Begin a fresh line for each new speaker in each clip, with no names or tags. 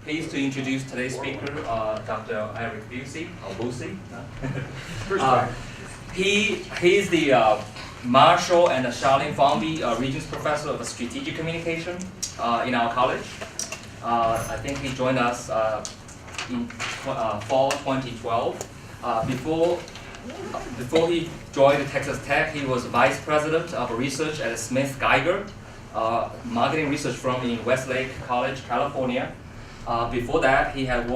pleased to introduce today's speaker, Dr. Erik Bucy, or Bucy. He's the Marshall and Sharleen Formby Regents Professor of Strategic Communication in our college. I think he joined us in fall 2012. Before he joined Texas Tech, he was Vice President of Research at Smith Geiger, marketing research firm in Westlake College, California. Before that, he had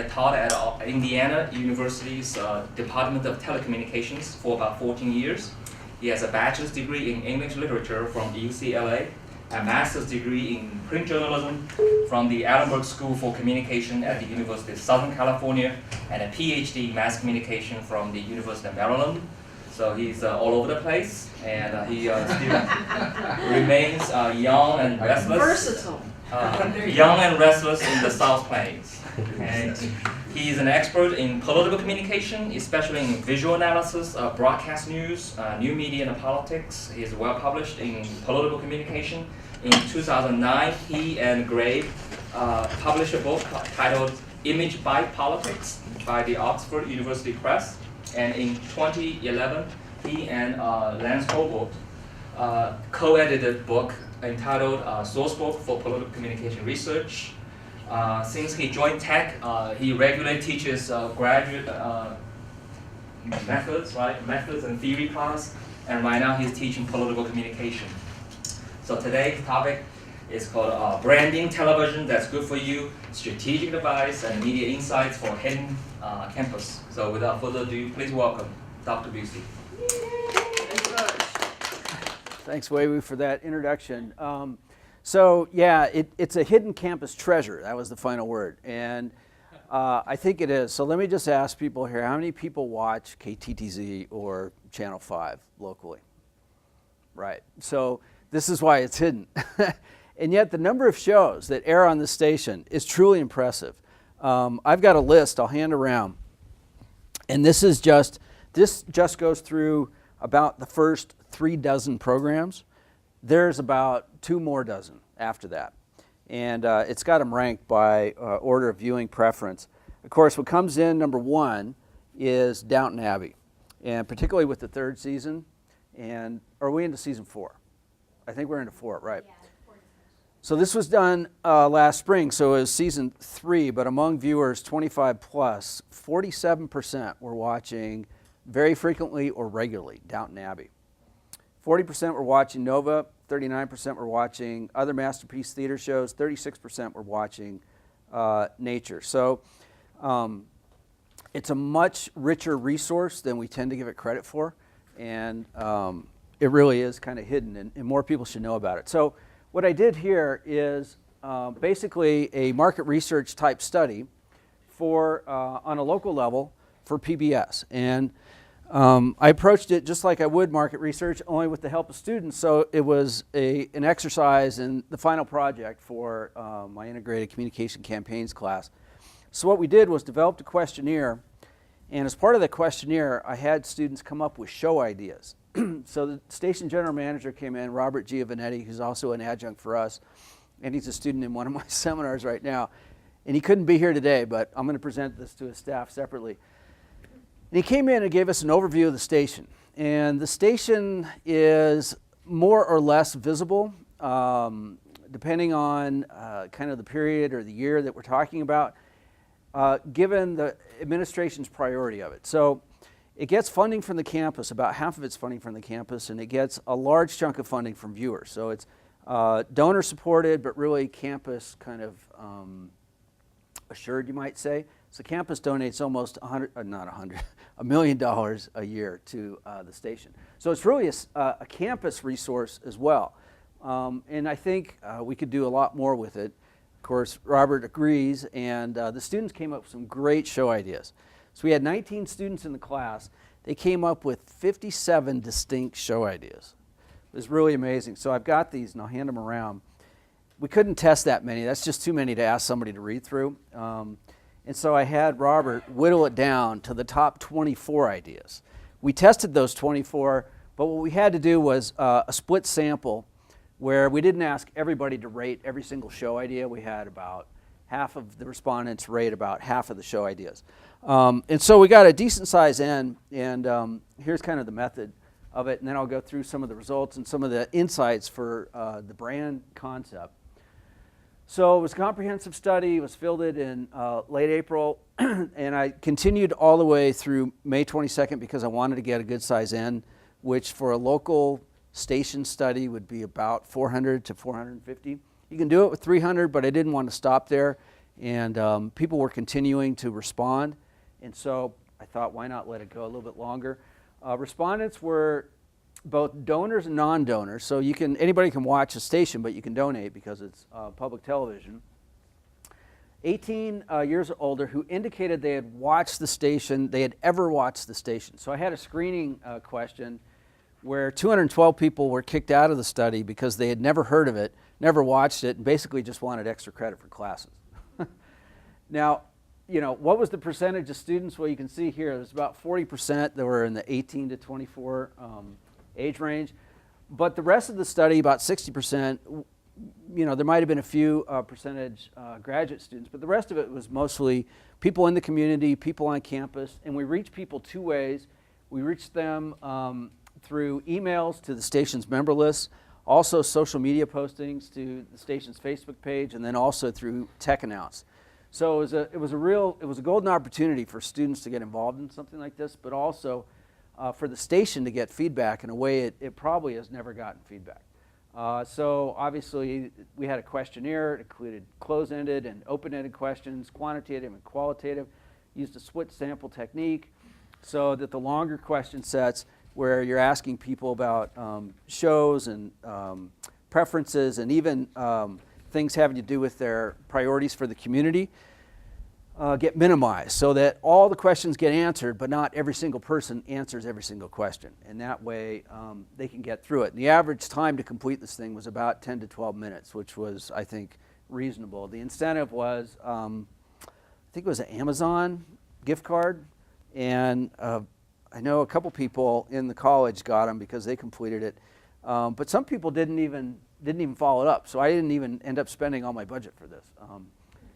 taught at Indiana University's Department of Telecommunications for about 14 years. He has a bachelor's degree in English literature from UCLA, a master's degree in print journalism from the Allenberg School for Communication at the University of Southern California, and a Ph.D. in mass communication from the University of Maryland. So he's all over the place, and he still remains young and restless.
Versatile.
Young and restless in the South Plains. And he's an expert in political communication, especially in visual analysis, broadcast news, new media and politics. He's well published in political communication. In 2009, he and Gray published a book titled Image by Politics by the Oxford University Press. And in 2011, he and Lance Hobart co-edited a book entitled Sourcebook for Political Communication Research. Since he joined Tech, he regularly teaches graduate methods and theory class, and right now he's teaching political communication. So today's topic is called Branding Television That's Good For You, Strategic Advice and Media Insights for Hidden Campus. So without further ado, please welcome Dr. Bucy.
Thanks, Wei-Wei, for that introduction. So yeah, it's a hidden campus treasure. That was the final word. And I think it is. So let me just ask people here, how many people watch KTTZ or Channel 5 locally? Right. So this is why it's hidden. And yet the number of shows that air on this station is truly impressive. I've got a list I'll hand around. And this just goes through about the first 3 dozen programs. There's about 2 more dozen after that. And it's got them ranked by order of viewing preference. Of course, what comes in number 1 is Downton Abbey, and particularly with the 3rd season. And are we into season 4? I think we're into 4, right? Yeah, 4. So this was done last spring, so it was season 3, but among viewers 25 plus, 47% were watching very frequently or regularly Downton Abbey. 40% were watching Nova, 39% were watching other Masterpiece Theater shows, 36% were watching Nature. So it's a much richer resource than we tend to give it credit for, and it really is kind of hidden, and more people should know about it. So what I did here is basically a market research type study for on a local level for PBS. And I approached it just like I would market research, only with the help of students. So it was an exercise in the final project for my integrated communication campaigns class. So what we did was developed a questionnaire, and as part of the questionnaire, I had students come up with show ideas. So the station general manager came in, Robert Giovannetti, who's also an adjunct for us, and he's a student in one of my seminars right now. And he couldn't be here today, but I'm going to present this to his staff separately. And he came in and gave us an overview of the station. And the station is more or less visible, depending on kind of the period or the year that we're talking about, given the administration's priority of it. So it gets funding from the campus, about half of it's funding from the campus, and it gets a large chunk of funding from viewers. So it's donor supported, but really campus kind of assured, you might say. So campus donates almost $1 million a year to the station. So it's really a campus resource as well. And I think we could do a lot more with it. Of course, Robert agrees, and the students came up with some great show ideas. So we had 19 students in the class. They came up with 57 distinct show ideas. It was really amazing. So I've got these, and I'll hand them around. We couldn't test that many. That's just too many to ask somebody to read through. And so I had Robert whittle it down to the top 24 ideas. We tested those 24, but what we had to do was a split sample where we didn't ask everybody to rate every single show idea. We had about half of the respondents rate about half of the show ideas. And so we got a decent size N, and here's kind of the method of it, and then I'll go through some of the results and some of the insights for the brand concept. So it was a comprehensive study. It was fielded in late April, and I continued all the way through May 22nd because I wanted to get a good size N, which for a local station study would be about 400 to 450. You can do it with 300, but I didn't want to stop there, and people were continuing to respond, and so I thought, why not let it go a little bit longer? Respondents were both donors and non-donors, so anybody can watch the station, but you can donate because it's public television. 18 years or older who indicated they had watched the station, they had ever watched the station. So I had a screening question where 212 people were kicked out of the study because they had never heard of it, never watched it, and basically just wanted extra credit for classes. Now, what was the percentage of students? Well, you can see here, there's about 40% that were in the 18 to 24 age range. But the rest of the study, about 60%, there might have been a few percentage graduate students, but the rest of it was mostly people in the community, people on campus, and we reached people two ways. We reached them through emails to the station's member list, also social media postings to the station's Facebook page, and then also through tech announce. So it was a golden opportunity for students to get involved in something like this, but also for the station to get feedback in a way it probably has never gotten feedback. So obviously we had a questionnaire. It included close-ended and open-ended questions, quantitative and qualitative, used a split sample technique so that the longer question sets where you're asking people about shows and preferences and even things having to do with their priorities for the community get minimized so that all the questions get answered, but not every single person answers every single question. And that way they can get through it. And the average time to complete this thing was about 10 to 12 minutes, which was, I think, reasonable. The incentive was, I think it was an Amazon gift card, and I know a couple people in the college got them because they completed it, but some people didn't even follow it up, so I didn't even end up spending all my budget for this.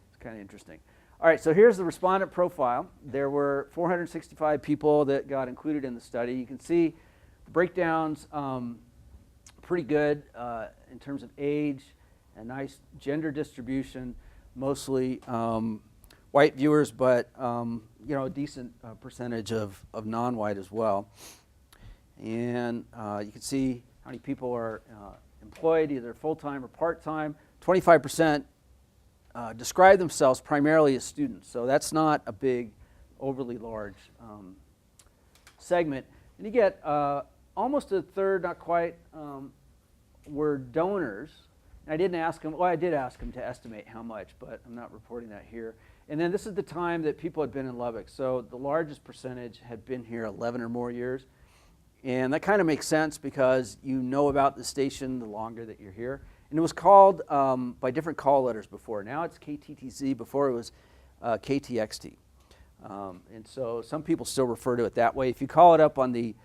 It's kind of interesting. All right, so here's the respondent profile. There were 465 people that got included in the study. You can see the breakdowns pretty good in terms of age, a nice gender distribution, mostly white viewers, but a decent percentage of non-white as well. And you can see how many people are employed, either full-time or part-time. 25% describe themselves primarily as students, so that's not a big, overly large segment. And you get almost a third, not quite, were donors. And I didn't ask them, well, I did ask them to estimate how much, but I'm not reporting that here. And then this is the time that people had been in Lubbock, so the largest percentage had been here 11 or more years. And that kind of makes sense because you know about the station the longer that you're here. And it was called by different call letters before. Now it's KTTZ. Before it was KTXT. And so some people still refer to it that way. If you call it up on the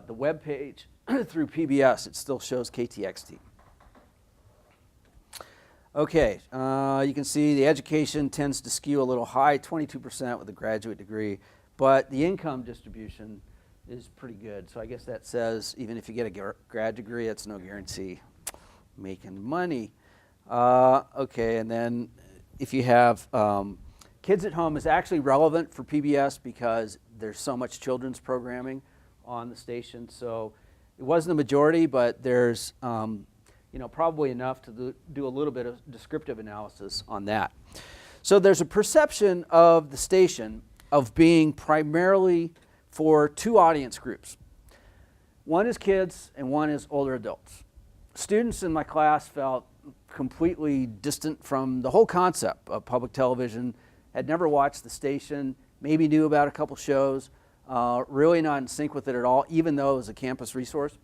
web page through PBS, it still shows KTXT. Okay, you can see the education tends to skew a little high, 22% with a graduate degree, but the income distribution is pretty good. So I guess that says even if you get a grad degree, it's no guarantee making money. Okay, and then if you have kids at home, is actually relevant for PBS because there's so much children's programming on the station. So it wasn't a majority, but there's probably enough to do a little bit of descriptive analysis on that. So there's a perception of the station of being primarily for two audience groups. One is kids and one is older adults. Students in my class felt completely distant from the whole concept of public television, had never watched the station, maybe knew about a couple shows, really not in sync with it at all, even though it was a campus resource.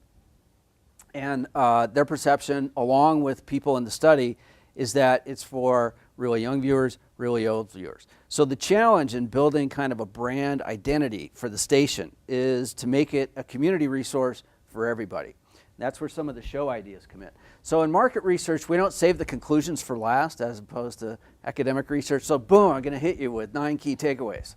And their perception, along with people in the study, is that it's for really young viewers, really old viewers. So the challenge in building kind of a brand identity for the station is to make it a community resource for everybody. That's where some of the show ideas come in. So in market research, we don't save the conclusions for last as opposed to academic research. So boom, I'm going to hit you with 9 key takeaways.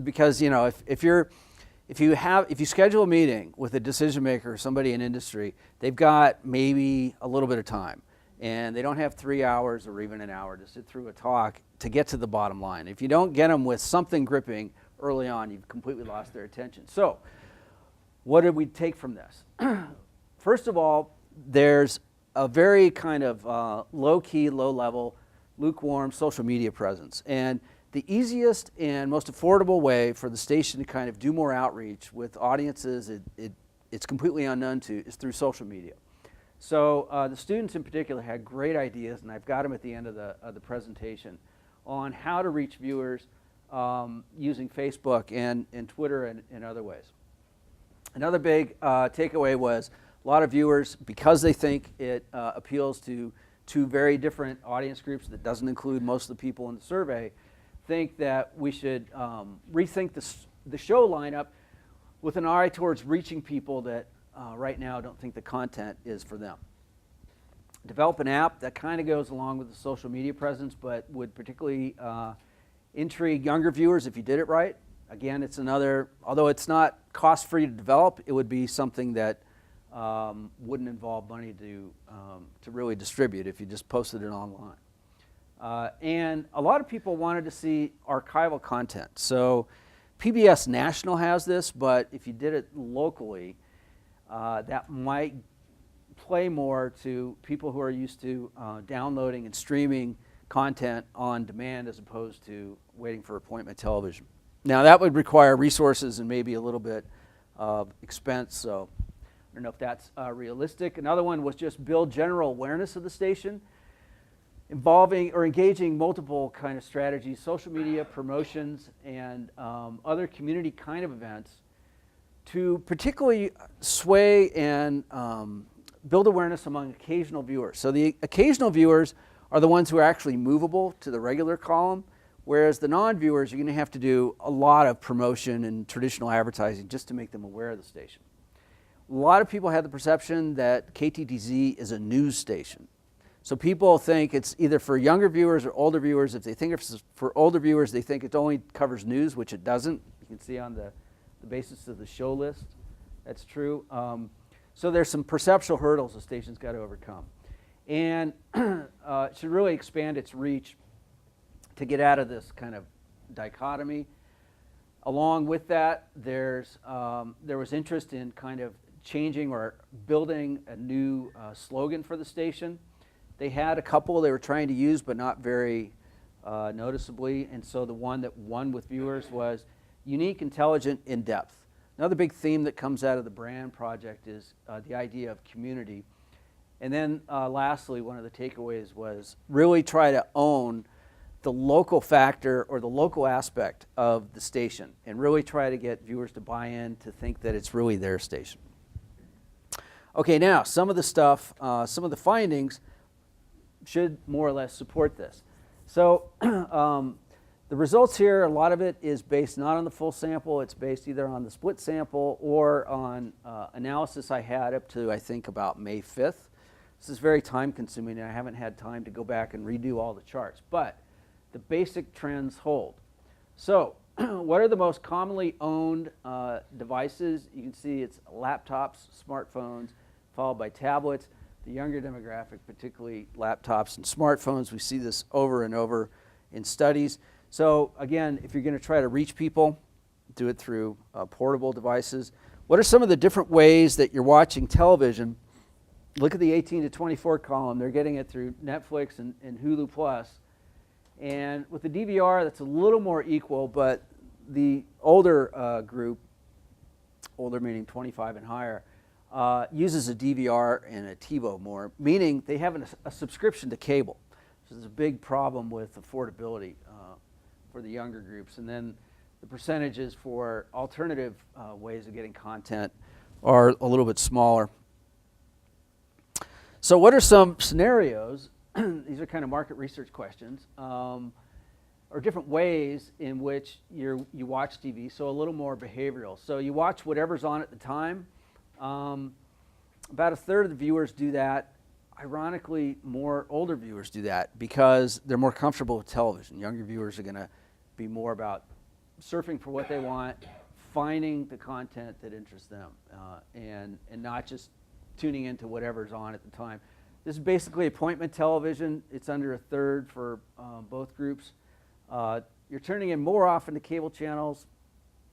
Because if you schedule a meeting with a decision maker or somebody in industry, they've got maybe a little bit of time, and they don't have 3 hours or even an hour to sit through a talk to get to the bottom line. If you don't get them with something gripping early on, you've completely lost their attention. So what did we take from this? First of all, there's a very kind of low-key, low-level, lukewarm social media presence. And the easiest and most affordable way for the station to kind of do more outreach with audiences it's completely unknown to is through social media. So the students in particular had great ideas, and I've got them at the end of the presentation, on how to reach viewers using Facebook and Twitter and other ways. Another big takeaway was a lot of viewers, because they think it appeals to two very different audience groups that doesn't include most of the people in the survey, think that we should rethink the show lineup with an eye towards reaching people that right now don't think the content is for them. Develop an app that kind of goes along with the social media presence, but would particularly intrigue younger viewers if you did it right. Again, it's another, although it's not cost-free to develop, it would be something that wouldn't involve money to really distribute if you just posted it online. And a lot of people wanted to see archival content. So PBS National has this, but if you did it locally, that might play more to people who are used to downloading and streaming content on demand as opposed to waiting for appointment television. Now that would require resources and maybe a little bit of expense, so I don't know if that's realistic. Another one was just build general awareness of the station, involving or engaging multiple kind of strategies, social media, promotions, and other community kind of events to particularly sway and build awareness among occasional viewers. So the occasional viewers are the ones who are actually movable to the regular column, whereas the non-viewers, you're going to have to do a lot of promotion and traditional advertising just to make them aware of the station. A lot of people have the perception that KTTZ is a news station. So people think it's either for younger viewers or older viewers. If they think it's for older viewers, they think it only covers news, which it doesn't. You can see on the basis of the show list, that's true. So there's some perceptual hurdles the station's got to overcome. And it should really expand its reach to get out of this kind of dichotomy. Along with that, there was interest in kind of changing or building a new slogan for the station. They had a couple they were trying to use, but not very noticeably. And so the one that won with viewers was unique, intelligent, in-depth. Another big theme that comes out of the brand project is the idea of community. And then lastly, one of the takeaways was really try to own the local factor or the local aspect of the station and really try to get viewers to buy in, to think that it's really their station. Okay, now some of the stuff, some of the findings should more or less support this. So the results here, a lot of it is based not on the full sample, it's based either on the split sample or on analysis I had up to, I think, about May 5th. This is very time consuming and I haven't had time to go back and redo all the charts, but the basic trends hold. So what are the most commonly owned devices? You can see it's laptops, smartphones, followed by tablets. The younger demographic, particularly laptops and smartphones, we see this over and over in studies. So again, if you're going to try to reach people, do it through portable devices. What are some of the different ways that you're watching television? Look at the 18 to 24 column. They're getting it through Netflix and Hulu Plus. And with the DVR, that's a little more equal, but the older group, older meaning 25 and higher, uses a DVR and a TiVo more, meaning they have a subscription to cable. So there's a big problem with affordability for the younger groups. And then the percentages for alternative ways of getting content are a little bit smaller. So what are some scenarios? These are kind of market research questions, or different ways in which you watch TV, so a little more behavioral. So you watch whatever's on at the time. About a third of the viewers do that. Ironically, more older viewers do that because they're more comfortable with television. Younger viewers are going to be more about surfing for what they want, finding the content that interests them, and not just tuning into whatever's on at the time. This is basically appointment television. It's under a third for both groups. You're turning in more often to cable channels,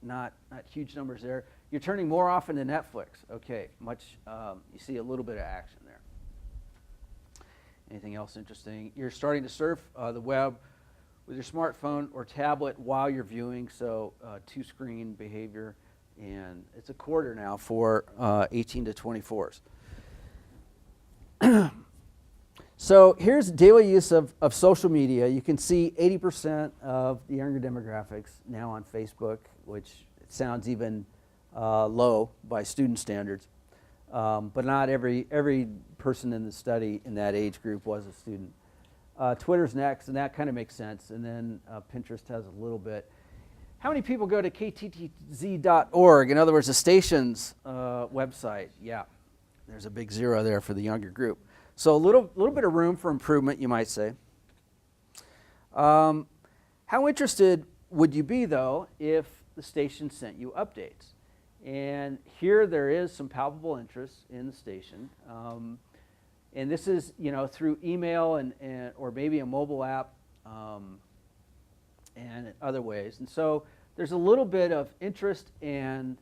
not huge numbers there. You're turning more often to Netflix. Okay, you see a little bit of action there. Anything else interesting? You're starting to surf the web with your smartphone or tablet while you're viewing, so two-screen behavior, and it's a quarter now for 18 to 24s. So here's daily use of social media. You can see 80% of the younger demographics now on Facebook, which sounds even low by student standards. But not every person in the study in that age group was a student. Twitter's next, and that kind of makes sense. And then Pinterest has a little bit. How many people go to KTTZ.org? In other words, the station's website. Yeah, there's a big zero there for the younger group. So a little bit of room for improvement, you might say. How interested would you be, though, if the station sent you updates? And here there is some palpable interest in the station. And this is, through email and or maybe a mobile app and other ways. And so there's a little bit of interest and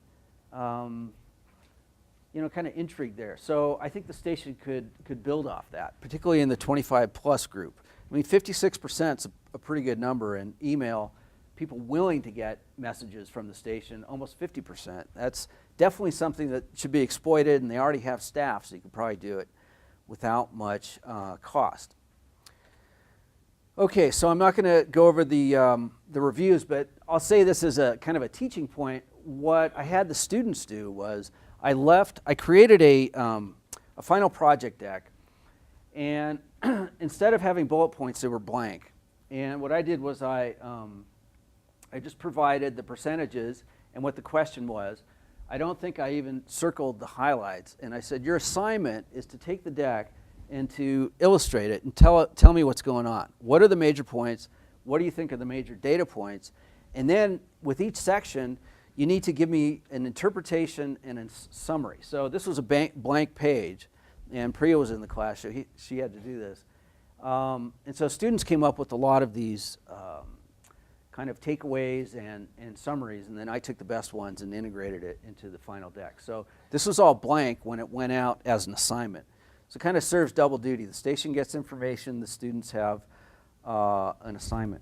kind of intrigue there. So I think the station could build off that, particularly in the 25 plus group. I mean, 56% is a pretty good number in email. People willing to get messages from the station, almost 50%. That's definitely something that should be exploited, and they already have staff, so you could probably do it without much cost. Okay, so I'm not going to go over the reviews, but I'll say this as a kind of a teaching point. What I had the students do was I created a final project deck, and instead of having bullet points, they were blank. And what I did was I just provided the percentages and what the question was. I don't think I even circled the highlights. And I said, your assignment is to take the deck and to illustrate it and tell me what's going on. What are the major points? What do you think are the major data points? And then with each section, you need to give me an interpretation and a summary. So this was a blank page, and Priya was in the class, so she had to do this. And so students came up with a lot of these kind of takeaways and summaries, and then I took the best ones and integrated it into the final deck. So this was all blank when it went out as an assignment. So it kind of serves double duty. The station gets information, the students have an assignment.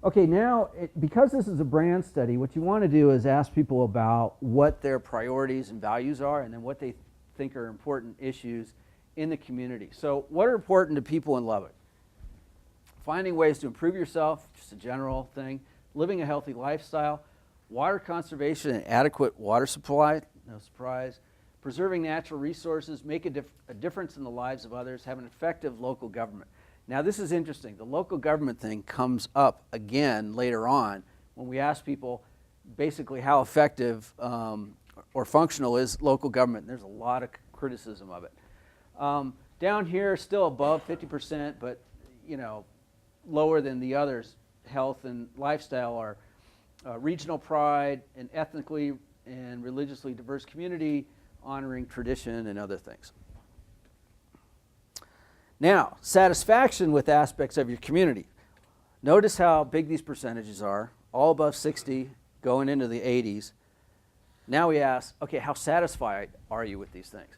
Okay, now, because this is a brand study, what you want to do is ask people about what their priorities and values are, and then what they think are important issues in the community. So what are important to people in Lubbock? Finding ways to improve yourself, just a general thing. Living a healthy lifestyle. Water conservation and adequate water supply, no surprise. Preserving natural resources, make a difference in the lives of others, have an effective local government. Now this is interesting. The local government thing comes up again later on when we ask people basically how effective or functional is local government. There's a lot of criticism of it. Down here, still above 50%, but lower than the others. Health and lifestyle are regional pride, an ethnically and religiously diverse community, honoring tradition and other things. Now, satisfaction with aspects of your community. Notice how big these percentages are, all above 60, going into the 80s. Now we ask, okay, how satisfied are you with these things?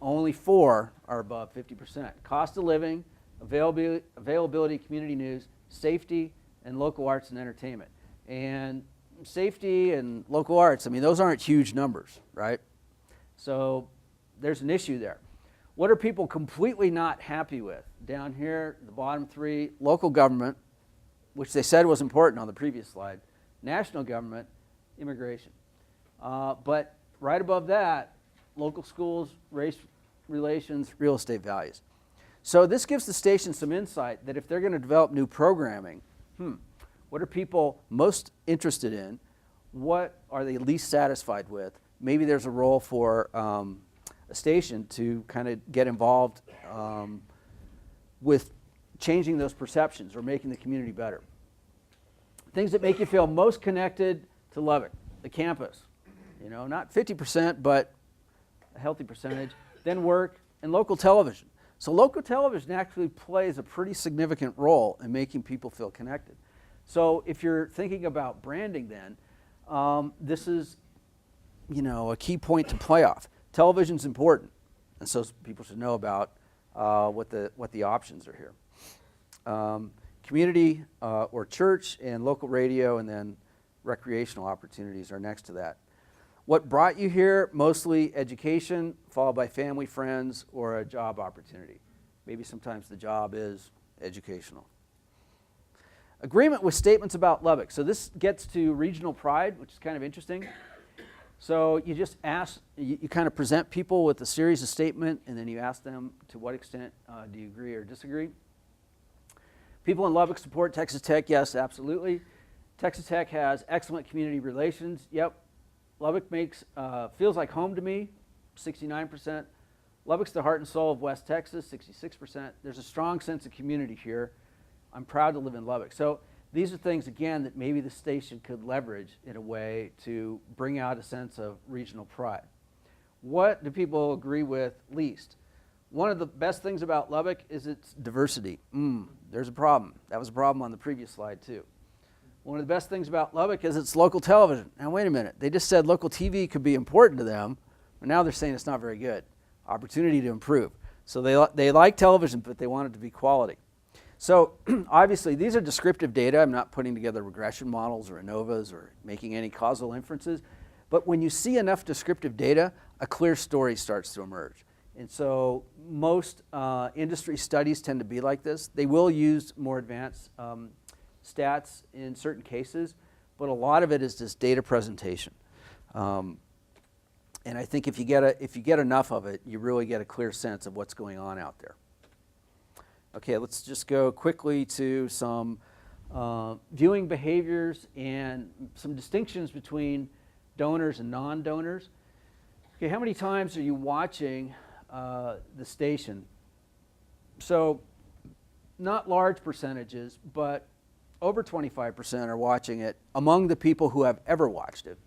Only 4 are above 50%. Cost of living, availability, community news, safety, and local arts and entertainment. And safety and local arts, I mean, those aren't huge numbers, right? So there's an issue there. What are people completely not happy with? Down here, the bottom 3, local government, which they said was important on the previous slide, national government, immigration. But right above that, local schools, race relations, real estate values. So this gives the station some insight that if they're going to develop new programming, what are people most interested in? What are they least satisfied with? maybe there's a role for a station to kind of get involved with changing those perceptions or making the community better. Things that make you feel most connected to Lubbock, the campus. You know, not 50%, but a healthy percentage. Then work and local television. So local television actually plays a pretty significant role in making people feel connected. So if you're thinking about branding then, this is, you know, a key point to play off. Television's important, and so people should know about what the options are here. Community or church and local radio, and then recreational opportunities are next to that. What brought you here? Mostly education, followed by family, friends, or a job opportunity. Maybe sometimes the job is educational. Agreement with statements about Lubbock. So this gets to regional pride, which is kind of interesting. So you just ask, you kind of present people with a series of statements, and then you ask them to what extent do you agree or disagree. People in Lubbock support Texas Tech. Yes, absolutely. Texas Tech has excellent community relations. Yep. Lubbock feels like home to me, 69%. Lubbock's the heart and soul of West Texas, 66%. There's a strong sense of community here. I'm proud to live in Lubbock. So these are things, again, that maybe the station could leverage in a way to bring out a sense of regional pride. What do people agree with least? One of the best things about Lubbock is its diversity. There's a problem. That was a problem on the previous slide, too. One of the best things about Lubbock is its local television. Now, wait a minute. They just said local TV could be important to them, but now they're saying it's not very good. Opportunity to improve. So they like television, but they want it to be quality. So obviously, these are descriptive data. I'm not putting together regression models or ANOVAs or making any causal inferences. But when you see enough descriptive data, a clear story starts to emerge. And so most industry studies tend to be like this. They will use more advanced stats in certain cases, but a lot of it is just data presentation. And I think if you get enough of it, you really get a clear sense of what's going on out there. Okay, let's just go quickly to some viewing behaviors and some distinctions between donors and non-donors. Okay, how many times are you watching the station? So not large percentages, but over 25% are watching it. Among the people who have ever watched it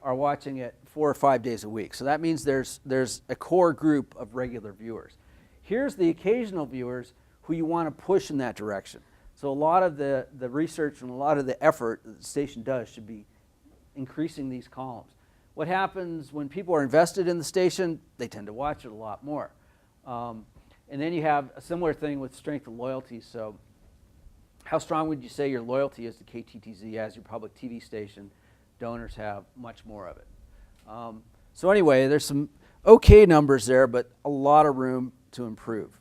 are watching it 4 or 5 days a week. So that means there's a core group of regular viewers. Here's the occasional viewers who you want to push in that direction. So a lot of the research and a lot of the effort that the station does should be increasing these columns. What happens when people are invested in the station? They tend to watch it a lot more. And then you have a similar thing with strength of loyalty. So how strong would you say your loyalty is to KTTZ as your public TV station? Donors have much more of it. So anyway, there's some okay numbers there, but a lot of room to improve.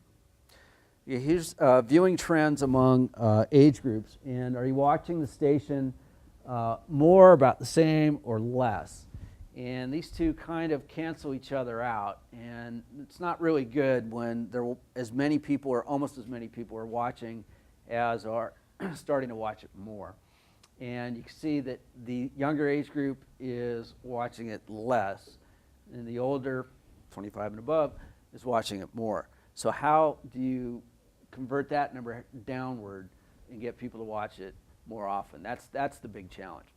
Yeah, here's viewing trends among age groups. And are you watching the station more, about the same, or less? And these two kind of cancel each other out. And it's not really good when there are as many people or almost as many people are watching as are starting to watch it more. And you can see that the younger age group is watching it less, and the older, 25 and above, is watching it more. So how do you convert that number downward and get people to watch it more often? That's the big challenge.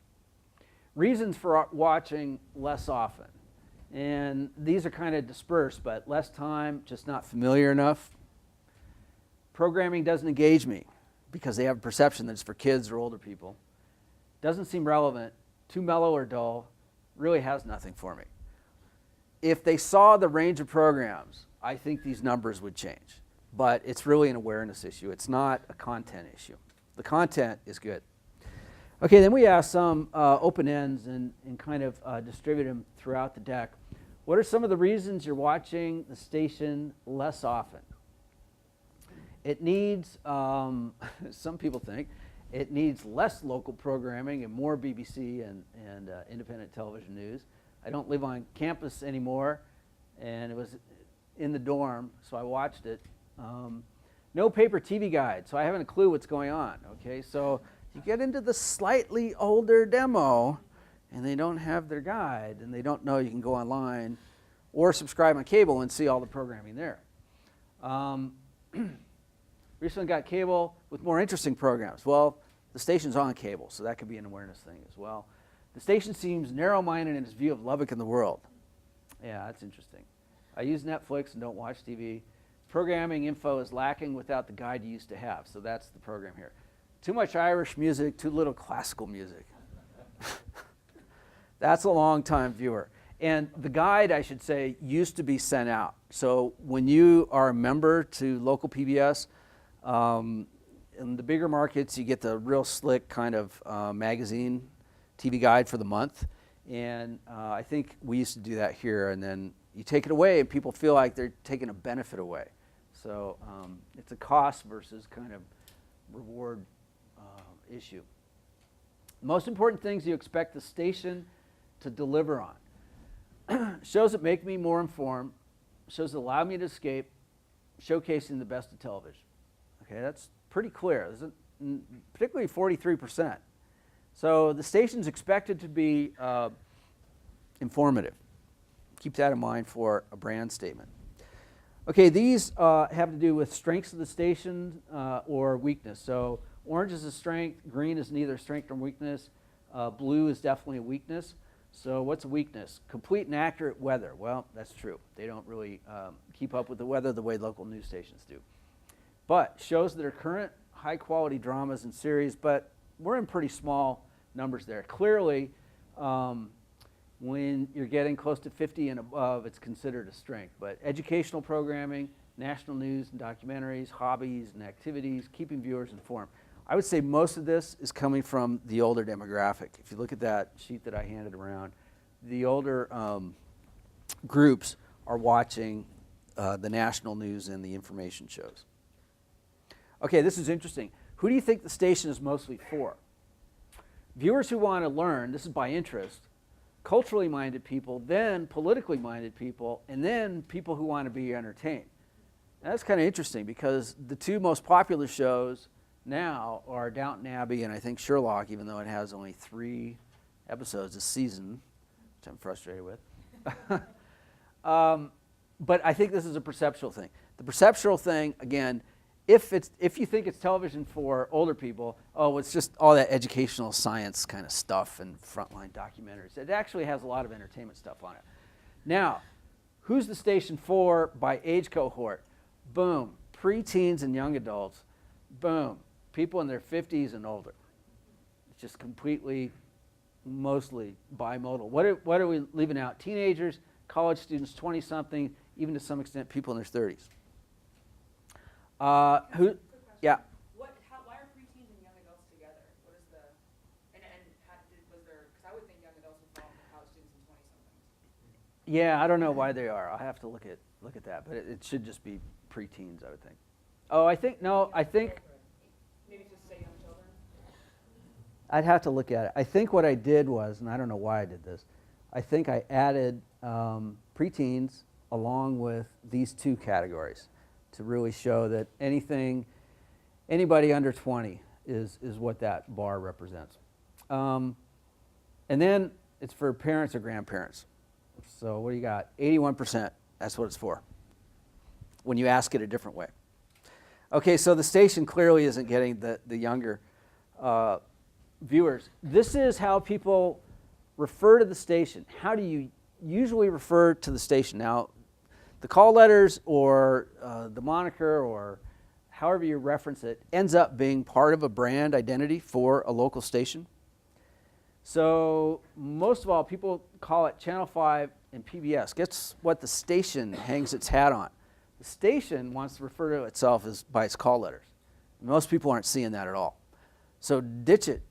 Reasons for watching less often. And these are kind of dispersed, but less time, just not familiar enough. Programming doesn't engage me because they have a perception that it's for kids or older people. Doesn't seem relevant, too mellow or dull, really has nothing for me. If they saw the range of programs, I think these numbers would change. But it's really an awareness issue. It's not a content issue. The content is good. Okay, then we ask some open ends and kind of distribute them throughout the deck. What are some of the reasons you're watching the station less often? It needs, some people think, it needs less local programming and more BBC and independent television news. I don't live on campus anymore, and it was in the dorm, so I watched it. No paper TV guide, so I haven't a clue what's going on. Okay, so you get into the slightly older demo, and they don't have their guide, and they don't know you can go online or subscribe on cable and see all the programming there. Recently got cable with more interesting programs. Well, the station's on cable, so that could be an awareness thing as well. The station seems narrow-minded in its view of Lubbock and the world. Yeah, that's interesting. I use Netflix and don't watch TV. Programming info is lacking without the guide you used to have, so that's the program here. Too much Irish music, too little classical music. That's a long-time viewer. And the guide, I should say, used to be sent out. So when you are a member to local PBS, in the bigger markets, you get the real slick kind of magazine TV guide for the month. And I think we used to do that here, and then you take it away and people feel like they're taking a benefit away. So it's a cost versus kind of reward issue. Most important things you expect the station to deliver on. Shows that make me more informed, shows that allow me to escape, showcasing the best of television. Okay, that's pretty clear, particularly 43%. So the station's expected to be informative. Keep that in mind for a brand statement. Okay, these have to do with strengths of the station or weakness. So orange is a strength, green is neither strength nor weakness, blue is definitely a weakness. So what's a weakness? Complete and accurate weather. Well, that's true. They don't really keep up with the weather the way local news stations do. But shows that are current, high-quality dramas and series, but we're in pretty small numbers there. Clearly, when you're getting close to 50 and above, it's considered a strength. But educational programming, national news and documentaries, hobbies and activities, keeping viewers informed. I would say most of this is coming from the older demographic. If you look at that sheet that I handed around, the older groups are watching the national news and the information shows. Okay, this is interesting. Who do you think the station is mostly for? Viewers who want to learn, this is by interest, culturally minded people, then politically minded people, and then people who want to be entertained. Now, that's kind of interesting because the two most popular shows now are Downton Abbey and I think Sherlock, even though it has only 3 episodes a season, which I'm frustrated with. But I think this is a perceptual thing. The perceptual thing, again, if you think it's television for older people, oh, it's just all that educational science kind of stuff and frontline documentaries. It actually has a lot of entertainment stuff on it. Now, who's the station for by age cohort? Boom, preteens and young adults. Boom, people in their 50s and older. It's just completely, mostly bimodal. What are we leaving out? Teenagers, college students, 20-something, even to some extent people in their 30s.
Yeah, why are preteens and young adults together? What is the, was there, because I would think young adults would fall into college students and 20-somethings.
Yeah, I don't know why they are. I'll have to look at that, but it should just be preteens, I would think. Oh, I think
Maybe just say young children?
I'd have to look at it. I think what I did was, and I don't know why I did this, I think I added preteens along with these 2 categories to really show that anybody under 20 is what that bar represents. And then it's for parents or grandparents. So what do you got? 81%, that's what it's for, when you ask it a different way. Okay, so the station clearly isn't getting the younger viewers. This is how people refer to the station. How do you usually refer to the station? Now, the call letters or the moniker or however you reference it ends up being part of a brand identity for a local station. So most of all, people call it Channel 5 and PBS. Guess what the station hangs its hat on? The station wants to refer to itself as by its call letters. Most people aren't seeing that at all. So ditch it,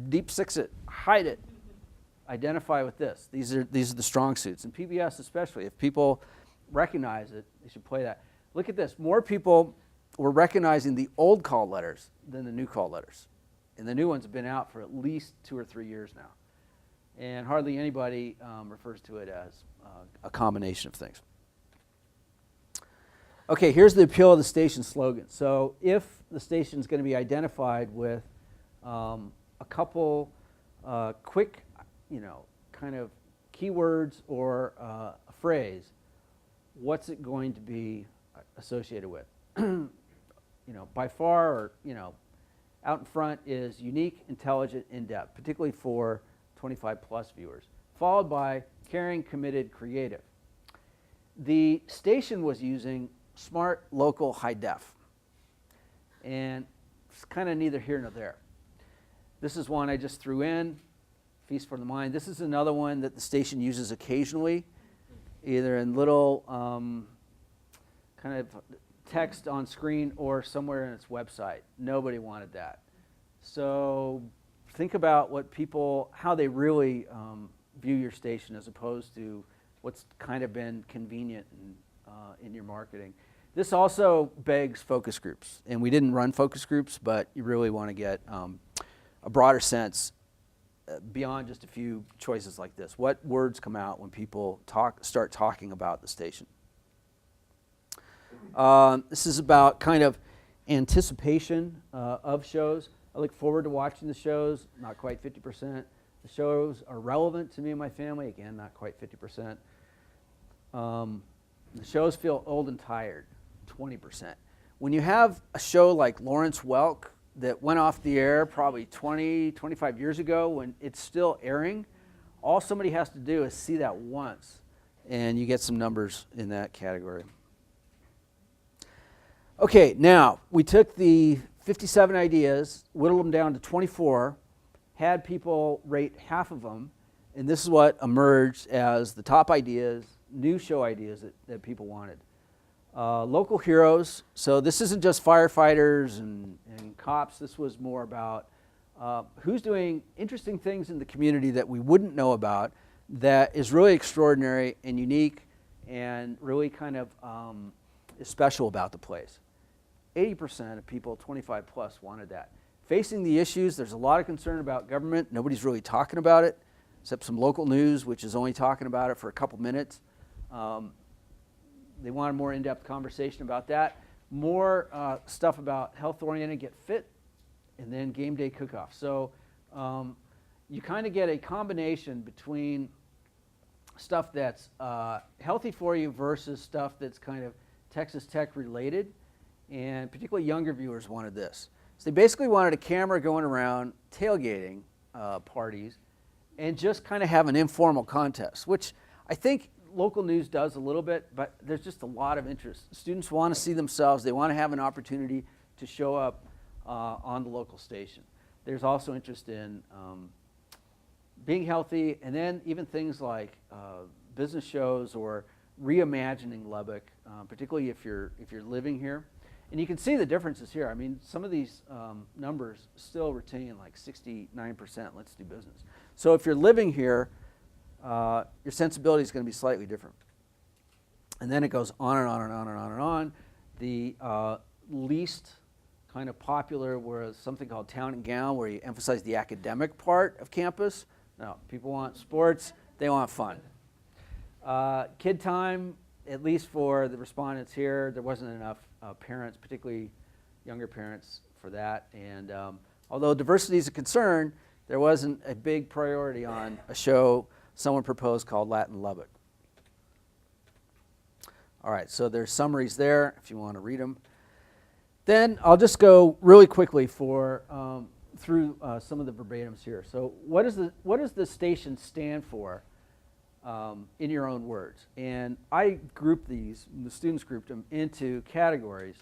deep six it, hide it, identify with this. These are the strong suits, and PBS especially. If people recognize it, they should play that. Look at this. More people were recognizing the old call letters than the new call letters. And the new ones have been out for at least 2 or 3 years now. And hardly anybody refers to it as a combination of things. Okay, here's the appeal of the station slogan. So if the station is going to be identified with a couple quick kind of keywords or a phrase, what's it going to be associated with? By far, or, out in front is unique, intelligent, in-depth, particularly for 25 plus viewers, followed by caring, committed, creative. The station was using smart, local, high def. And it's kind of neither here nor there. This is one I just threw in, Feast for the Mind. This is another one that the station uses occasionally, either in little kind of text on screen or somewhere in its website. Nobody wanted that. So think about how they really view your station as opposed to what's kind of been convenient in your marketing. This also begs focus groups, and we didn't run focus groups, but you really want to get a broader sense beyond just a few choices like this. What words come out when people start talking about the station? This is about kind of anticipation of shows. I look forward to watching the shows, not quite 50%. The shows are relevant to me and my family, again, not quite 50%. The shows feel old and tired, 20%. When you have a show like Lawrence Welk that went off the air probably 20, 25 years ago when it's still airing, all somebody has to do is see that once, and you get some numbers in that category. Okay, now, we took the 57 ideas, whittled them down to 24, had people rate half of them, and this is what emerged as the top ideas, new show ideas that people wanted. Local heroes, so this isn't just firefighters and cops, this was more about who's doing interesting things in the community that we wouldn't know about that is really extraordinary and unique and really kind of is special about the place. 80% of people 25 plus wanted that. Facing the issues, there's a lot of concern about government. Nobody's really talking about it, except some local news, which is only talking about it for a couple minutes. They want a more in-depth conversation about that. More stuff about health-oriented, get fit, and then game day cook-off. So you kind of get a combination between stuff that's healthy for you versus stuff that's kind of Texas Tech related. And particularly younger viewers wanted this. So they basically wanted a camera going around tailgating parties and just kind of have an informal contest, which I think local news does a little bit, but there's just a lot of interest. Students want to see themselves. They want to have an opportunity to show up on the local station. There's also interest in being healthy, and then even things like business shows or reimagining Lubbock, particularly if you're living here. And you can see the differences here. I mean, some of these numbers still retain like 69%, let's do business. So if you're living here, your sensibility is going to be slightly different. And then it goes on and on and on and on and on. The least kind of popular was something called Town and Gown, where you emphasize the academic part of campus. No, people want sports, they want fun. Kid time, at least for the respondents here, there wasn't enough parents, particularly younger parents, for that. And although diversity is a concern, there wasn't a big priority on a show someone proposed called Latin Lubbock. All right, so there's summaries there if you want to read them. Then I'll just go really quickly through some of the verbatims here. So what does the station stand for in your own words? And I grouped these, the students grouped them into categories.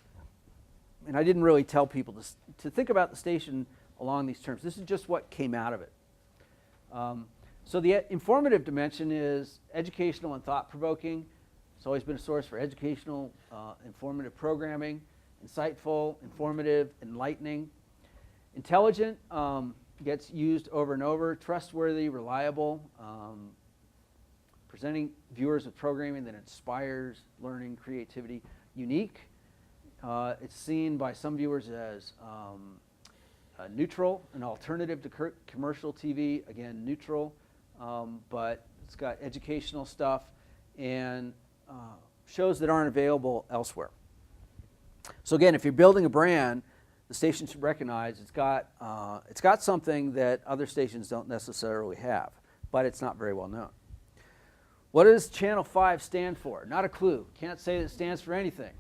And I didn't really tell people to think about the station along these terms. This is just what came out of it. So the informative dimension is educational and thought-provoking. It's always been a source for educational, informative programming. Insightful, informative, enlightening. Intelligent gets used over and over. Trustworthy, reliable. Presenting viewers with programming that inspires learning, creativity. Unique. It's seen by some viewers as neutral, an alternative to commercial TV. Again, neutral. But it's got educational stuff and shows that aren't available elsewhere. So again, if you're building a brand, the station should recognize it's got something that other stations don't necessarily have. but it's not very well known. What does Channel 5 stand for? Not a clue. Can't say that it stands for anything.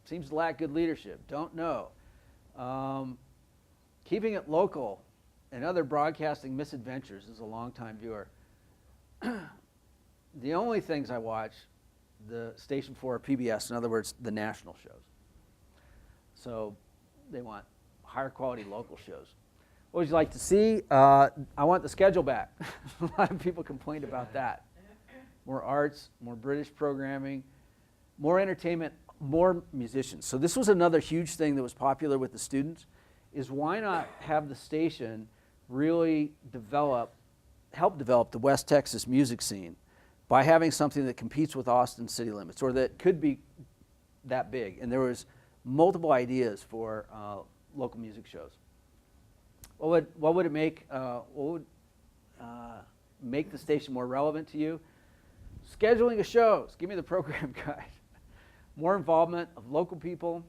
Seems to lack good leadership. Don't know. Keeping it local and other broadcasting misadventures as a longtime viewer. The only things I watch the station for are PBS, in other words, the national shows. So they want higher quality local shows. What would you like to see? I want the schedule back. A lot of people complained about that. More arts, more British programming, more entertainment, more musicians. So this was another huge thing that was popular with the students, is why not have the station really help develop the West Texas music scene by having something that competes with Austin city limits, or that could be that big. And there was multiple ideas for local music shows. What would make the station more relevant to you? Scheduling of shows. Give me the program guide. More involvement of local people,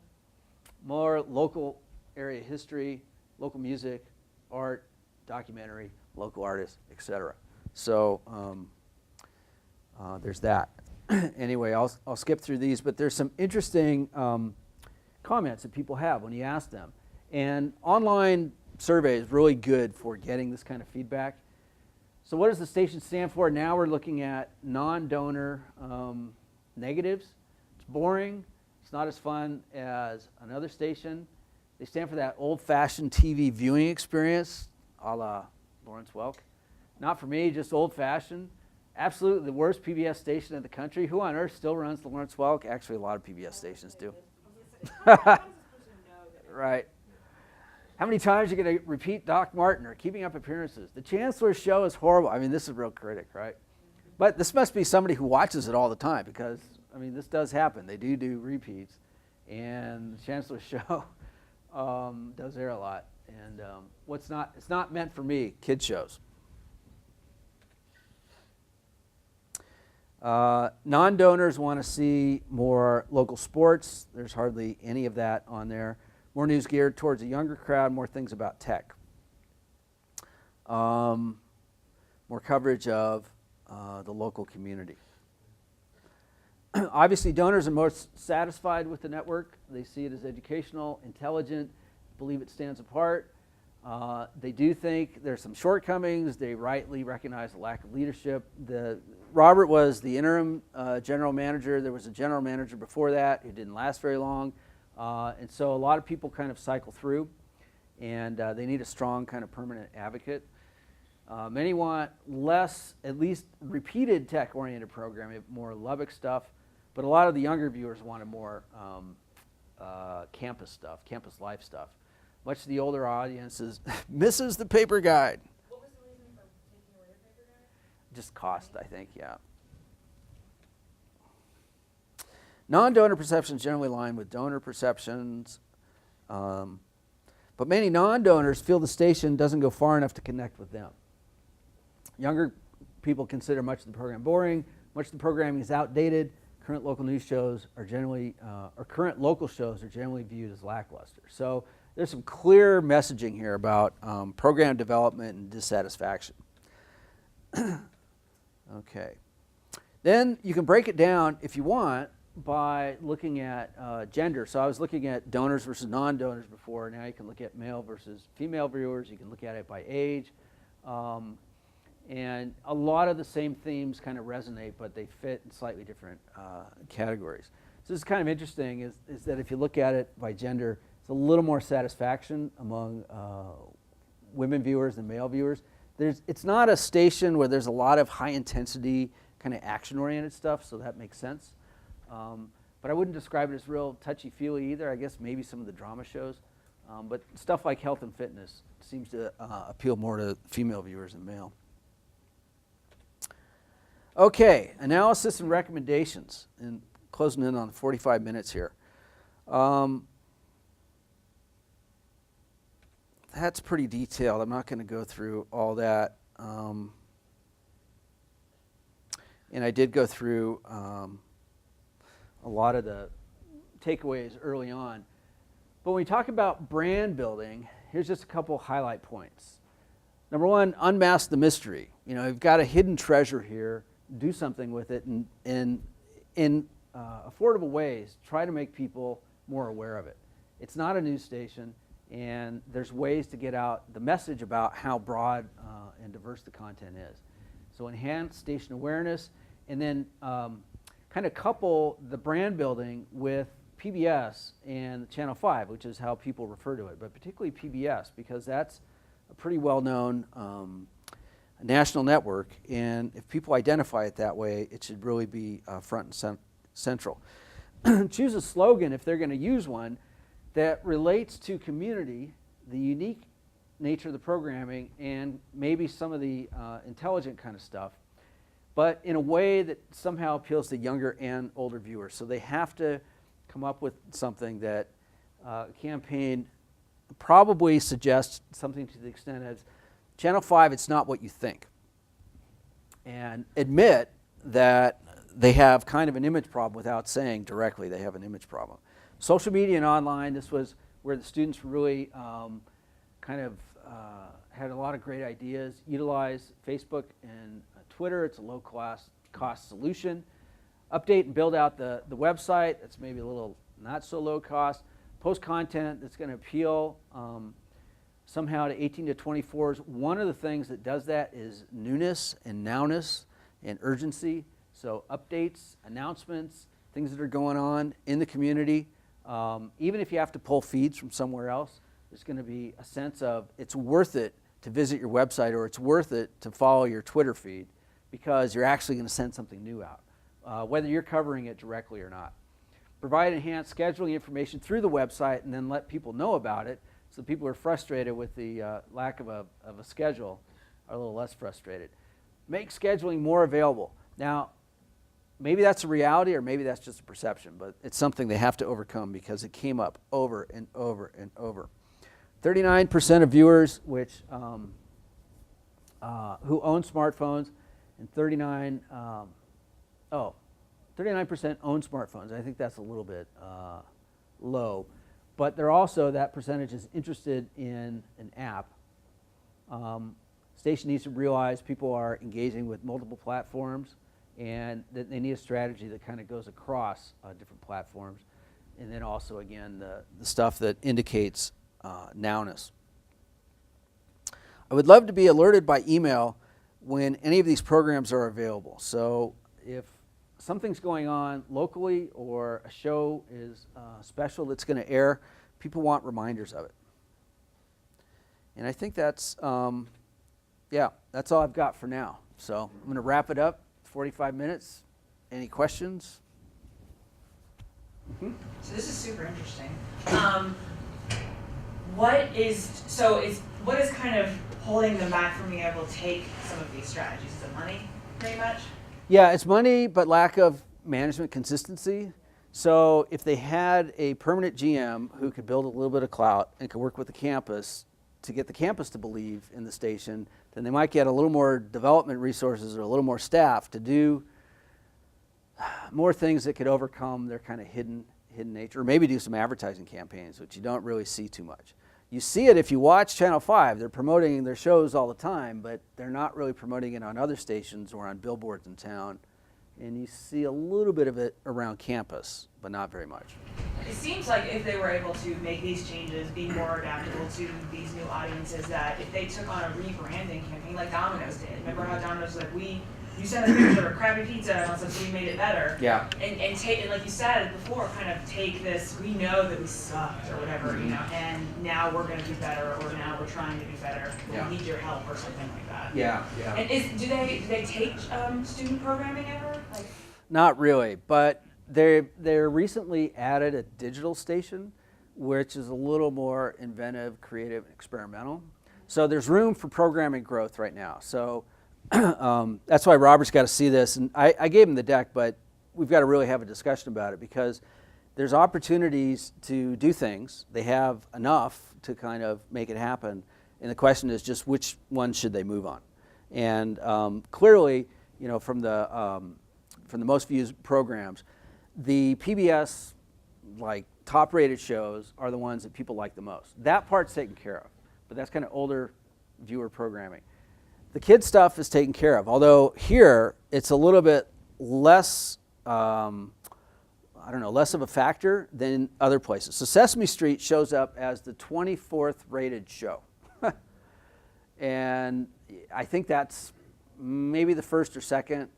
more local area history, local music, art, documentary, local artists, etc. So there's that. Anyway, I'll skip through these, but there's some interesting comments that people have when you ask them. And online survey is really good for getting this kind of feedback. So what does the station stand for? Now we're looking at non-donor negatives. It's boring. It's not as fun as another station. They stand for that old-fashioned TV viewing experience, a la Lawrence Welk. Not for me, just old-fashioned. Absolutely the worst PBS station in the country. Who on earth still runs the Lawrence Welk? Actually, a lot of PBS stations do. Right. How many times are you going to repeat Doc Martin or Keeping Up Appearances? The Chancellor's Show is horrible. I mean, this is a real critic, right? But this must be somebody who watches it all the time, because, I mean, this does happen. They do repeats. And the Chancellor's Show does air a lot. And it's not meant for me, kids shows. Non-donors want to see more local sports. There's hardly any of that on there. More news geared towards a younger crowd, more things about tech. More coverage of the local community. Obviously, donors are most satisfied with the network. They see it as educational, intelligent, believe it stands apart. They do think there's some shortcomings. They rightly recognize the lack of leadership. Robert was the interim general manager. There was a general manager before that who didn't last very long. And so a lot of people kind of cycle through, and they need a strong kind of permanent advocate. Many want less, at least repeated tech-oriented programming, more Lubbock stuff, but a lot of the younger viewers wanted more campus stuff, campus life stuff. Much of the older audiences misses the paper guide.
What was the reason for taking away the paper guide?
Just cost, I think, yeah. Non-donor perceptions generally align with donor perceptions, but many non-donors feel the station doesn't go far enough to connect with them. Younger people consider much of the program boring, much of the programming is outdated, current local news shows are generally, or current local shows are generally viewed as lackluster. So there's some clear messaging here about program development and dissatisfaction. Okay. Then you can break it down, if you want, by looking at gender. So I was looking at donors versus non-donors before. Now you can look at male versus female viewers. You can look at it by age. And a lot of the same themes kind of resonate, but they fit in slightly different categories. So this is kind of interesting, is that if you look at it by gender, it's a little more satisfaction among women viewers than male viewers. It's not a station where there's a lot of high-intensity, kind of action-oriented stuff, so that makes sense. But I wouldn't describe it as real touchy-feely either. I guess maybe some of the drama shows. But stuff like health and fitness seems to appeal more to female viewers than male. Okay, analysis and recommendations. And closing in on 45 minutes here. That's pretty detailed. I'm not going to go through all that. And I did go through a lot of the takeaways early on. But when we talk about brand building, here's just a couple highlight points. number one, unmask the mystery. You know, you've got a hidden treasure here. Do something with it, and in affordable ways, try to make people more aware of it. It's not a news station, and there's ways to get out the message about how broad and diverse the content is. So enhance station awareness, and then kind of couple the brand building with PBS and Channel 5, which is how people refer to it, but particularly PBS, because that's a pretty well-known national network, and if people identify it that way, it should really be front and central. Choose a slogan, if they're going to use one, that relates to community, the unique nature of the programming, and maybe some of the intelligent kind of stuff, but in a way that somehow appeals to younger and older viewers. So they have to come up with something that campaign probably suggests something to the extent as, Channel 5, it's not what you think. And admit that they have kind of an image problem without saying directly they have an image problem. Social media and online, this was where the students really had a lot of great ideas. Utilize Facebook and Twitter. It's a low-cost solution. Update and build out the website. That's maybe a little not so low cost. Post content that's going to appeal somehow to 18 to 24s. One of the things that does that is newness and nowness and urgency. So updates, announcements, things that are going on in the community. Even if you have to pull feeds from somewhere else, there's going to be a sense of it's worth it to visit your website, or it's worth it to follow your Twitter feed, because you're actually going to send something new out, whether you're covering it directly or not. Provide enhanced scheduling information through the website, and then let people know about it, so people who are frustrated with the lack of a schedule are a little less frustrated. Make scheduling more available. Now, maybe that's a reality, or maybe that's just a perception, but it's something they have to overcome because it came up over and over and over. 39% of viewers who own smartphones, and 39% own smartphones. I think that's a little bit low, but they're also, that percentage is interested in an app. Station needs to realize people are engaging with multiple platforms, and that they need a strategy that kind of goes across different platforms, and then also, again, the stuff that indicates nowness. I would love to be alerted by email when any of these programs are available. So if something's going on locally, or a show is special that's going to air, people want reminders of it. And I think that's, that's all I've got for now. So I'm going to wrap it up. 45 minutes. Any questions?
So this is super interesting. What is kind of holding them back from being able to take some of these strategies? Is it money, pretty much?
Yeah, it's money, but lack of management consistency. So if they had a permanent GM who could build a little bit of clout and could work with the campus to get the campus to believe in the station, then they might get a little more development resources or a little more staff to do more things that could overcome their kind of hidden nature, or maybe do some advertising campaigns, which you don't really see too much. You see it if you watch Channel 5. They're promoting their shows all the time, but they're not really promoting it on other stations or on billboards in town. And you see a little bit of it around campus, but not very much.
It seems like if they were able to make these changes, be more adaptable to these new audiences, that if they took on a rebranding campaign like Domino's did. Remember how Domino's was like, you sent us a picture of a crappy pizza and also we made it better.
Yeah.
And take, and like you said before, kind of take this, we know that we sucked or whatever, you know, and now we're going to do better, or now we're trying to do better.
Yeah.
We need your help, or something like that.
Yeah.
And do they take student programming ever? Like,
not really, but they recently added a digital station, which is a little more inventive, creative, and experimental. So there's room for programming growth right now. So that's why Robert's got to see this. And I gave him the deck, but we've got to really have a discussion about it, because there's opportunities to do things. They have enough to kind of make it happen. And the question is just which one should they move on? And clearly, you know, from the most viewed programs, the PBS like top rated shows are the ones that people like the most. That part's taken care of, but that's kind of older viewer programming. The kids stuff is taken care of, although here it's a little bit less, less of a factor than other places. So Sesame Street shows up as the 24th rated show. And I think that's maybe the first or second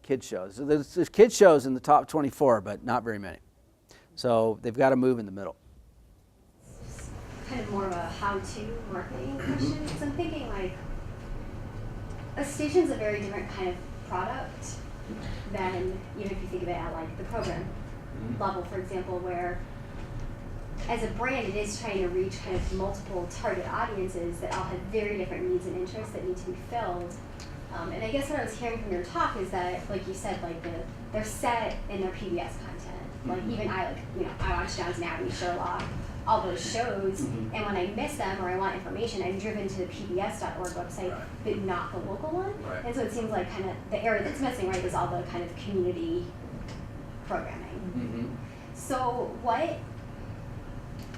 kids shows. So there's kids shows in the top 24, but not very many. So they've got to move in the middle.
Kind of more of a how-to marketing question, because I'm thinking like, a station's a very different kind of product than, if you think of it at like the program level, for example, where as a brand it is trying to reach kind of multiple target audiences that all have very different needs and interests that need to be filled. And I guess what I was hearing from your talk is that, like you said, like they're set in their PBS content. Like even I watch Downton Abbey, Sherlock, all those shows, and when I miss them or I want information, I'm driven to the pbs.org website, but not the local one. And so it seems like kind of the area that's missing, right, is all the kind of community programming. So what,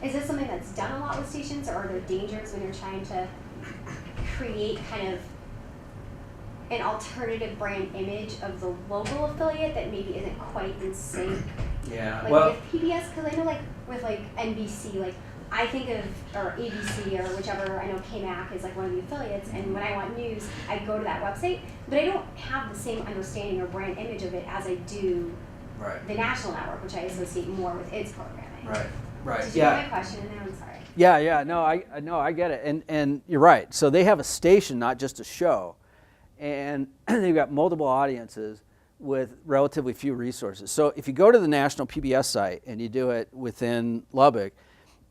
is this something that's done a lot with stations, or are there dangers when you're trying to create kind of an alternative brand image of the local affiliate that maybe isn't quite in sync?
Yeah,
like
well,
with PBS, because I know like with like NBC, like I think of, or ABC or whichever, I know KMAC is like one of the affiliates, and when I want news, I go to that website, but I don't have the same understanding or brand image of it as I do the national network, which I associate more with its programming.
Right.
Did you get my question in there? I'm sorry.
Yeah. No, I get it, and you're right. So they have a station, not just a show, and they've got multiple audiences with relatively few resources. So if you go to the national PBS site and you do it within Lubbock,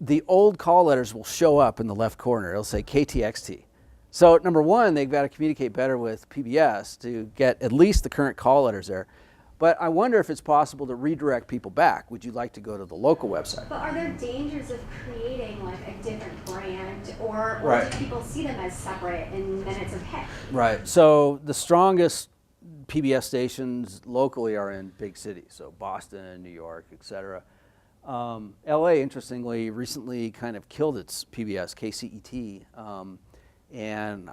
the old call letters will show up in the left corner. It'll say KTXT. So number one, they've got to communicate better with PBS to get at least the current call letters there. But I wonder if it's possible to redirect people back. Would you like to go to the local website?
But are there dangers of creating like a different brand, or do people see them as separate and then it's okay? Right.
So the strongest PBS stations locally are in big cities, so Boston, New York, etc. LA, interestingly, recently kind of killed its PBS, KCET, and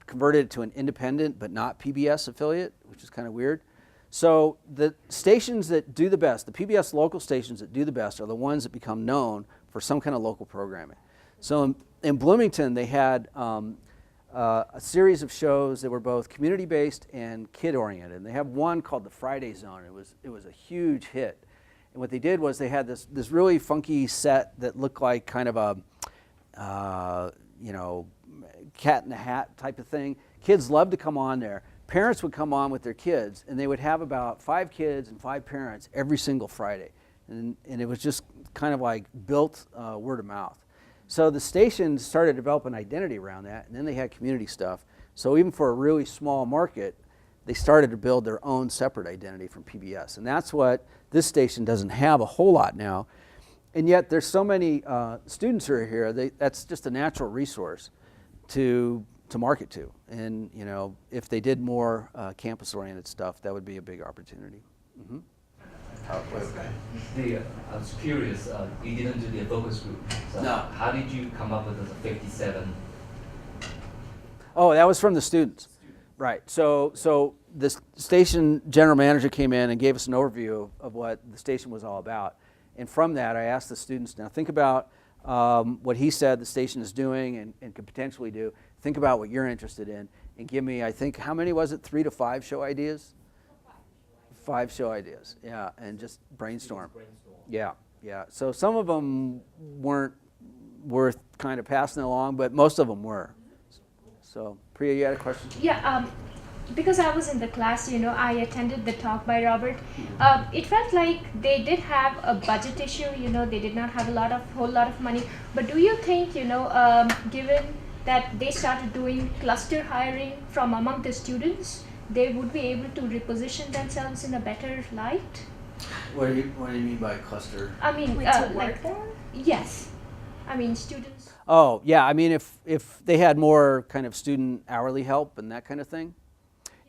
converted it to an independent but not PBS affiliate, which is kind of weird. So the stations that do the best, the PBS local stations that do the best, are the ones that become known for some kind of local programming. So in Bloomington, they had a series of shows that were both community-based and kid-oriented. And they have one called the Friday Zone. It was a huge hit. And what they did was they had this really funky set that looked like kind of a Cat in the Hat type of thing. Kids loved to come on there. Parents would come on with their kids, and they would have about 5 kids and 5 parents every single Friday. And it was just kind of like built word of mouth. So the station started to develop an identity around that, and then they had community stuff. So even for a really small market, they started to build their own separate identity from PBS. And that's what this station doesn't have a whole lot now. And yet there's so many students who are here, that's just a natural resource to market to. And if they did more campus-oriented stuff, that would be a big opportunity.
I was curious, you didn't do the focus group. So
No.
How did you come up with the 57?
Oh, that was from the students. Right. So the station general manager came in and gave us an overview of what the station was all about. And from that, I asked the students, now think about what he said the station is doing and could potentially do. Think about what you're interested in and give me, I think, how many was it? 3 to 5 show ideas? 5 show ideas, yeah, and just brainstorm. Yeah. So some of them weren't worth kind of passing along, but most of them were. So, Priya, you had a question?
Yeah, because I was in the class, I attended the talk by Robert. It felt like they did have a budget issue, they did not have a whole lot of money. But do you think, given that they started doing cluster hiring from among the students, they would be able to reposition themselves in a better light?
What do you mean by cluster?
I mean,
to work there?
Yes. I mean, students.
Oh, yeah. I mean, if they had more kind of student hourly help and that kind of thing.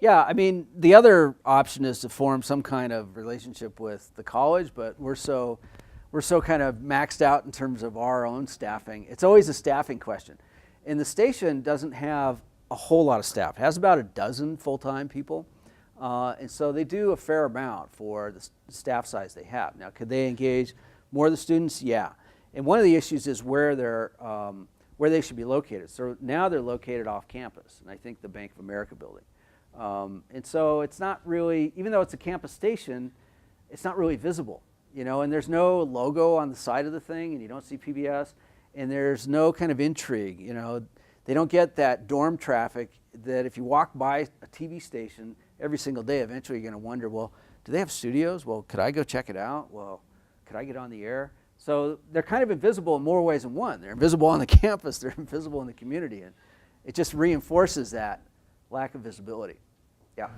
Yeah, I mean, the other option is to form some kind of relationship with the college, but we're so kind of maxed out in terms of our own staffing. It's always a staffing question. And the station doesn't have a whole lot of staff. It has about a dozen full-time people. And so they do a fair amount for the staff size they have. Now, could they engage more of the students? Yeah. And one of the issues is where they should be located. So now they're located off campus, and I think the Bank of America building. And so it's not really, even though it's a campus station, it's not really visible, you know, and there's no logo on the side of the thing, and you don't see PBS, and there's no kind of intrigue, you know. They don't get that dorm traffic that if you walk by a TV station every single day, eventually you're going to wonder, well, do they have studios? Well, could I go check it out? Well, could I get on the air? So they're kind of invisible in more ways than one. They're invisible on the campus, they're invisible in the community, and it just reinforces that lack of visibility. Yeah.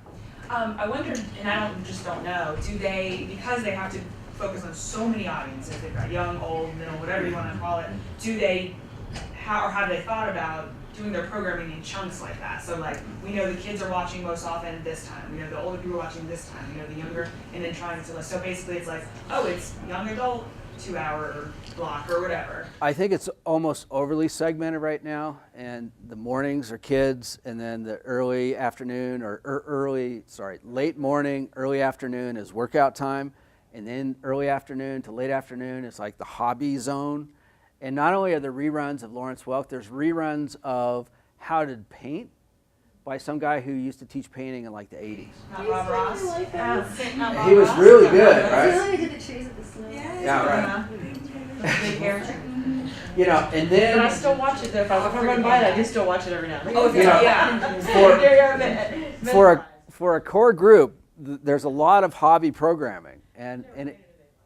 I wonder, and I don't know, do they, because they have to focus on so many audiences, they've got young, old, middle, whatever you want to call it, do they, or have they thought about doing their programming in chunks like that? So like, we know the kids are watching most often this time, we know the older people are watching this time, we know the younger, and then trying to, so basically it's like, oh, it's young adult, 2-hour block or whatever.
I think it's almost overly segmented right now, and the mornings are kids, and then the early afternoon late morning, early afternoon is workout time, and then early afternoon to late afternoon is like the hobby zone. And not only are there reruns of Lawrence Welk, there's reruns of How to Paint by some guy who used to teach painting in like the 80s.
Not Bob Ross.
He was really good, right?
He only did the trees of the snow.
Yeah, right.
Big hair.
You know, and then
But I still watch it though. If I run by it, I do still watch it every now and then.
Oh,
You know,
yeah.
for a core group, there's a lot of hobby programming, and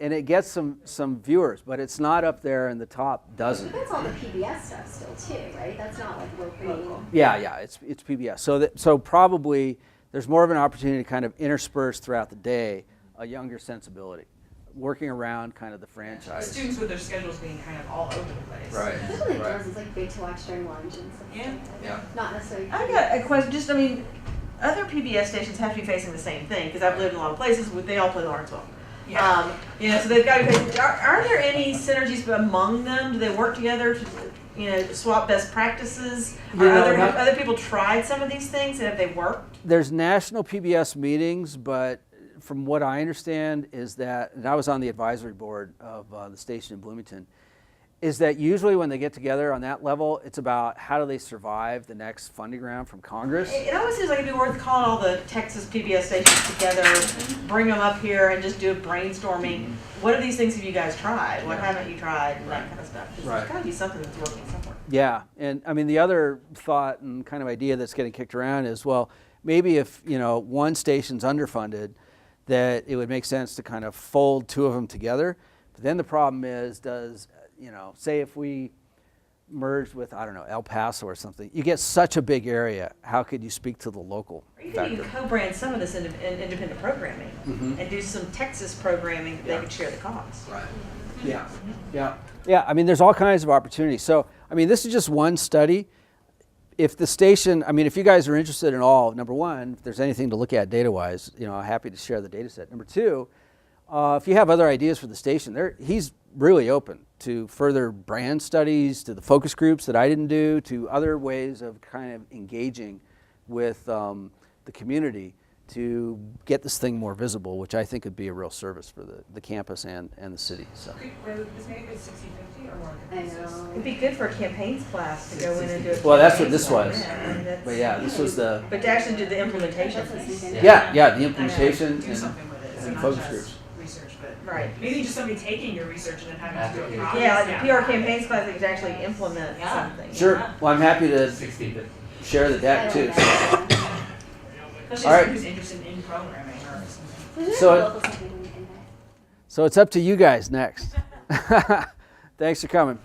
it gets some viewers, but it's not up there in the top dozen.
But that's all the PBS stuff still too, right? That's not like local.
Yeah, it's PBS. So probably there's more of an opportunity to kind of intersperse throughout the day a younger sensibility, working around kind of the franchise.
Students with their schedules being kind of all over the place.
Right.
Especially the does is like big to watch during lunch and stuff.
Yeah.
Yeah.
Not necessarily.
I got a question. Other PBS stations have to be facing the same thing because I've lived in a lot of places where they all play Lawrence Welk.
Yeah.
So they've got to be. Are there any synergies among them? Do they work together to, swap best practices? Other people tried some of these things, and have they worked?
There's national PBS meetings, but from what I understand is that, and I was on the advisory board of the station in Bloomington, is that usually when they get together on that level, it's about how do they survive the next funding round from Congress.
It always seems like it'd be worth calling all the Texas PBS stations together, bring them up here, and just do a brainstorming. What are these things have you guys tried? What haven't you tried? And that kind of stuff. 'Cause there's got to be something that's working somewhere.
Yeah, and I mean the other thought and kind of idea that's getting kicked around is, well, maybe if one station's underfunded, that it would make sense to kind of fold two of them together. But then the problem is, say if we merged with, I don't know, El Paso or something, you get such a big area. How could you speak to the local
Or you could
factor?
even co-brand some of this independent programming and do some Texas programming that they could share the costs.
Right. Yeah. I mean, there's all kinds of opportunities. So, I mean, this is just one study. If the station, if you guys are interested in all, number one, if there's anything to look at data-wise, I'm happy to share the data set. Number two, if you have other ideas for the station, he's really open to further brand studies, to the focus groups that I didn't do, to other ways of kind of engaging with the community to get this thing more visible, which I think would be a real service for the campus and the city. So.
This maybe it's 60/50 or more.
I know.
It'd be good for a campaigns class to go in and do it.
Well, that's what this was.
Yeah,
But yeah, this was the
But to actually do the implementation.
the implementation
Do
and
something with it. So
and
not
focus
just
groups.
research, but
Right.
maybe just somebody taking your research and then having to do a project.
Yeah, like the PR campaigns class, they could actually implement something.
Sure. Well, I'm happy to
60.
share the deck too.
Especially
All right.
somebody who's interested in programming or something.
So it's up to you guys next. Thanks for coming.